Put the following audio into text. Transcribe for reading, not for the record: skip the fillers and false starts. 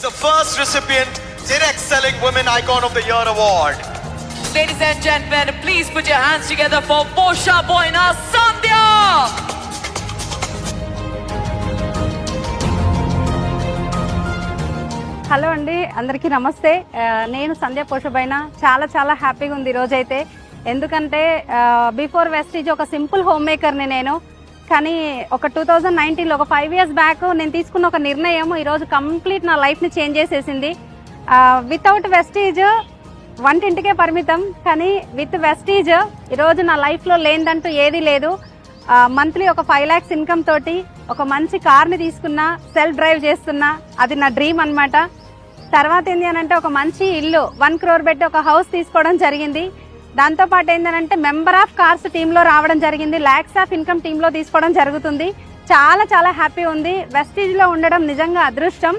the first recipient, Direct Selling Women Icon of the Year award. Ladies and gentlemen, please put your hands together for Posha Boina Sandhya. Hello అండి, అందరికీ నమస్తే. నేను సంధ్య పోషబైన చాలా హ్యాపీగా ఉంది ఈరోజు అయితే. ఎందుకంటే బిఫోర్ వెస్టీజ్ ఒక సింపుల్ హోమ్ మేకర్ని నేను. కానీ ఒక 2019లో ఒక 5 years బ్యాక్ నేను తీసుకున్న ఒక నిర్ణయం ఈరోజు కంప్లీట్ నా లైఫ్ని చేంజ్ చేసేసింది. వితౌట్ వెస్టీజ్ వంటింటికే పరిమితం, కానీ విత్ వెస్టీజ్ ఈరోజు నా లైఫ్లో లేదంటూ ఏదీ లేదు. మంత్లీ ఒక 5 lakhs ఇన్కమ్ తోటి ఒక మంచి కార్ని తీసుకున్నా, సెల్ఫ్ డ్రైవ్ చేస్తున్నా. అది నా డ్రీమ్ అన్నమాట. తర్వాత ఏంటి అని అంటే ఒక మంచి ఇల్లు 1 crore పెట్టి ఒక హౌస్ తీసుకోవడం జరిగింది. దాంతోపాటు ఏంటంటే మెంబర్ ఆఫ్ కార్స్ టీంలో రావడం జరిగింది. లాక్స్ ఆఫ్ ఇన్కమ్ టీంలో తీసుకోవడం జరుగుతుంది. చాలా హ్యాపీ ఉంది. వెస్టీజ్లో ఉండడం నిజంగా అదృష్టం.